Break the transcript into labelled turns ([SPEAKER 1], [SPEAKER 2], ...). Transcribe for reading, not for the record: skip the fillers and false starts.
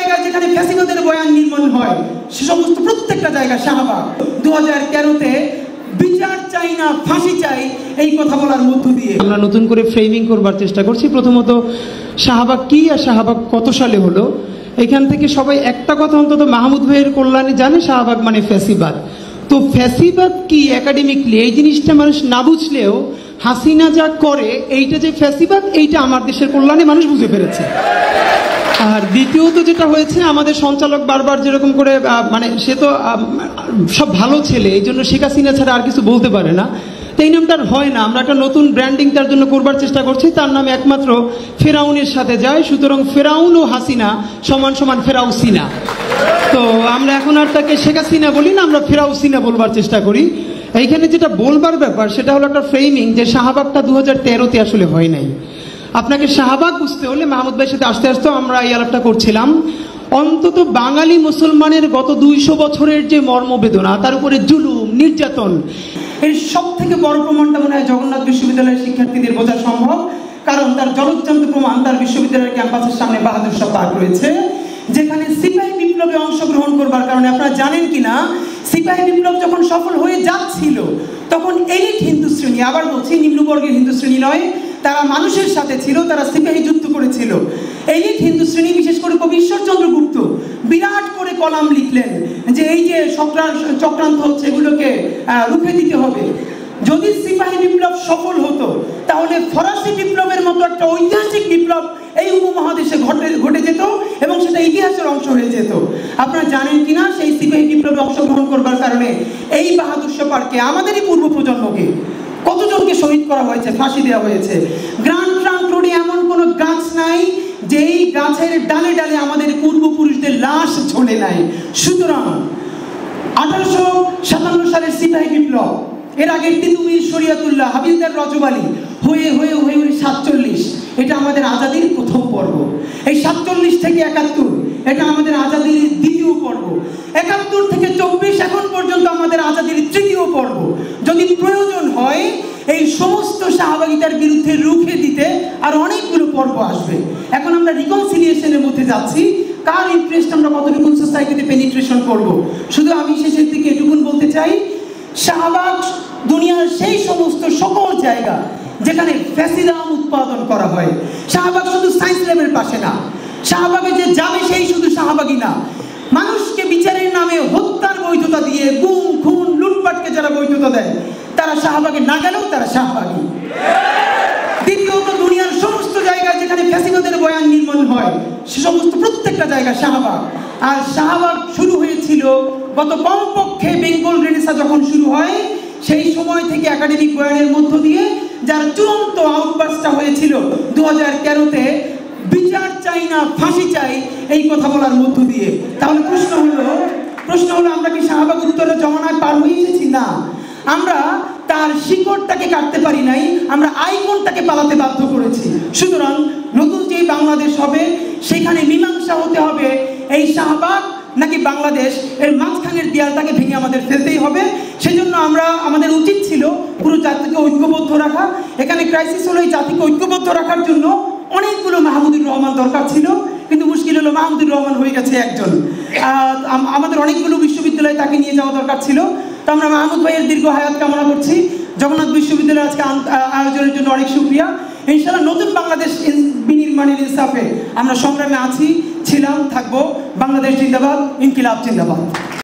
[SPEAKER 1] জায়গায় যেখানে ফ্যাসিবাদের বয়ান নির্মল হয় সে সমস্ত প্রত্যেকটা জায়গা শাহবাগ। 2013-তে বিচার চাই না, ফাঁসি চাই, এই কথা বলার মধ্য দিয়ে
[SPEAKER 2] আমরা নতুন করে ফ্রেমিং করবার চেষ্টা করছি। প্রথমত শাহবাগ কি আর শাহবাগ কত সালে হলো, এখান থেকে সবাই একটা কথা অন্তত মাহমুদ ভাইয়ের কল্যাণে জানে, শাহবাগ মানে ফ্যাসিবাদ। তো ফ্যাসিবাদ কি একাডেমিকলি এই জিনিসটা মানুষ না বুঝলেও হাসিনা যা করে এইটা যে ফ্যাসিবাদ, এইটা আমার দেশের কল্যাণে মানুষ বুঝে ফেলেছে। আর দ্বিতীয়ত যেটা হয়েছে, আমাদের সঞ্চালক বারবার যেরকম করে মানে সে তো সব ভালো ছেলে, এই জন্য শেখ হাসিনা ছাড়া আর কিছু বলতে পারে না, তো এই নামটা হয় না। আমরা একটা নতুন ব্র্যান্ডিং তার জন্য করবার চেষ্টা করছি, তার নাম একমাত্র ফেরাউনের সাথে যায়, সুতরাং ফেরাউন ও হাসিনা সমান সমান ফেরাউসিনা। তো আমরা এখন আর তাকে শেখ হাসিনা বলি না, আমরা ফেরাউসিনা বলবার চেষ্টা করি। এইখানে যেটা বলবার ব্যাপার সেটা হলো একটা ফ্রেমিং, যে শাহবাগটা 2013-তে আসলে হয় নাই। আপনাকে শাহবাগ বুঝতে হলে মাহমুদ ভাইয়ের সাথে আস্তে আস্তে আমরা এই আলাপটা করছিলাম, অন্তত বাঙালি মুসলমানের গত 200 বছরের যে মর্মবেদনা, তার উপরে জুলুম নির্যাতন,
[SPEAKER 1] এর সব থেকে বড় প্রমাণটা মনে হয় জগন্নাথ বিশ্ববিদ্যালয়ের শিক্ষার্থীদের বোঝা সম্ভব, কারণ তার জলজ্যান্ত প্রমাণ তার বিশ্ববিদ্যালয়ের ক্যাম্পাসের সামনে বাহাদুর শাহ পার্ক রয়েছে, যেখানে সিপাহী বিপ্লবে অংশগ্রহণ করবার কারণে, আপনারা জানেন কিনা, সিপাহী বিপ্লব যখন সফল হয়ে যাচ্ছিল তখন এলিট হিন্দু শ্রেণী, আবার বলছি নিম্নবর্গের হিন্দু শ্রেণী নয়, তারা মানুষের সাথে ছিল, তারা সিপাহী যুদ্ধ করেছিল। এলিট হিন্দু শ্রেণী, বিশেষ করে কবি ঈশ্বরচন্দ্র গুপ্ত বিরাট করে কলাম লিখলেন যে এই যে চক্রান্ত হচ্ছে এগুলোকে রুখে দিতে হবে। যদি সিপাহী বিপ্লব সফল হতো তাহলে ফরাসি বিপ্লবের মতো একটা ঐতিহাসিক বিপ্লব এই উপমহাদেশে ঘটে যেত এবং সেটা ইতিহাসের অংশ হয়ে যেত। আপনারা জানেন কিনা, সেই সিপাহী বিপ্লবে অংশগ্রহণ করবার কারণে এই বাহাদুর শাহ পার্কে আমাদেরই পূর্ব প্রজন্মকে কতজনকে শহীদ করা হয়েছে, ফাঁসি দেওয়া হয়েছে। গ্র্যান্ড ট্রাঙ্ক রোডে এমন কোনো গাছ নাই যেই গাছের ডালে ডালে আমাদের পূর্বপুরুষদের লাশ ঝোলে নাই। সুতরাং 1857 সালের সিপাহী বিপ্লব, এর আগে তিতুমির শরিয়াতুল্লাহ, হাবিলদার রজব আলী, হয়ে 47, এটা আমাদের আজাদির প্রথম পর্ব। এই 47 থেকে 71 এটা আমাদের আজাদির দ্বিতীয় পর্ব। 71 থেকে 24 এখন পর্যন্ত আমাদের আজাদির তৃতীয় পর্ব। যদি প্রয়োজন হয় এই সমস্ত শাহবাগিতার বিরুদ্ধে রুখে দিতে আর অনেকগুলো পর্ব আসবে। এখন আমরা রিকনসিলিয়েশনের মধ্যে যাচ্ছি, কার ইন্টারেস্ট আমরা কতটুকু সোসাইটিতে পেনিট্রেশন করব। শুধু আমি শেষের দিকে এটুকুন বলতে চাই, শাহবাগ দুনিয়ার সেই সমস্ত সকল জায়গা যেখানে ফ্যাসিজম উৎপাদন করা হয়। শাহবাগ শুধু সায়েন্স ল্যাবের পাশে না, শাহবাগে যে যাবে সেই শুধু শাহবাগই না, মানুষকে বিচারের নামে হত্যার বৈধতা দিয়ে গুম খুন লুটপাটকে যারা বৈধতা দেয় তারা শাহবাগে না গেলেও তারা শাহবাগী। দ্বিতীয়ত, দুনিয়ার সমস্ত জায়গায় যেখানে ফ্যাসিবাদের বয়ান নির্মল হয় সে সমস্ত প্রত্যেকটা জায়গা শাহবাগ। আর শাহবাগ শুরু হয়েছিল গত কমপক্ষে বেঙ্গল রেনেসাঁ যখন শুরু হয় সেই সময় থেকে একাডেমিক বয়ানের মধ্য দিয়ে যার চূড়ান্ত আউটবার্সটা হয়েছিল 2013-তে বিচার চাই না, ফাঁসি চাই, এই কথা বলার মধ্য দিয়ে। তাহলে প্রশ্ন হলো আমরা কি শাহবাগ উত্তরের জমানায় পার হয়ে এসেছি? না, আমরা তার শিকড়টাকে কাটতে পারি নাই, আমরা আইকনটাকে পালাতে বাধ্য করেছি। সুতরাং নতুন যে বাংলাদেশ হবে সেখানে মীমাংসা হতে হবে এই শাহবাগ নাকি বাংলাদেশ, এর মাঝখানের দেয়ালটাকে ভেঙে আমাদের ফেলতেই হবে। সেজন্য আমাদের উচিত ছিল পুরো জাতিকে ঐক্যবদ্ধ রাখা। এখানে ক্রাইসিস হলো এই জাতিকে ঐক্যবদ্ধ রাখার জন্য অনেকগুলো মাহমুদুর রহমান দরকার ছিল, কিন্তু মুশকিল হলো মাহমুদুর রহমান হয়ে গেছে একজন। আমাদের অনেকগুলো বিশ্ববিদ্যালয়ে তাকে নিয়ে যাওয়া দরকার ছিল। তো আমরা মাহমুদ ভাইয়ের দীর্ঘ হায়াত কামনা করছি। জগন্নাথ বিশ্ববিদ্যালয়ের আজকে আয়োজনের জন্য অনেক শুকরিয়া। ইনশাআল্লাহ নতুন বাংলাদেশ বিনির্মাণের ইনসাফে আমরা সংগ্রামে আছি, ছিলাম, থাকবো। বাংলাদেশ জিন্দাবাদ, ইনকিলাব জিন্দাবাদ।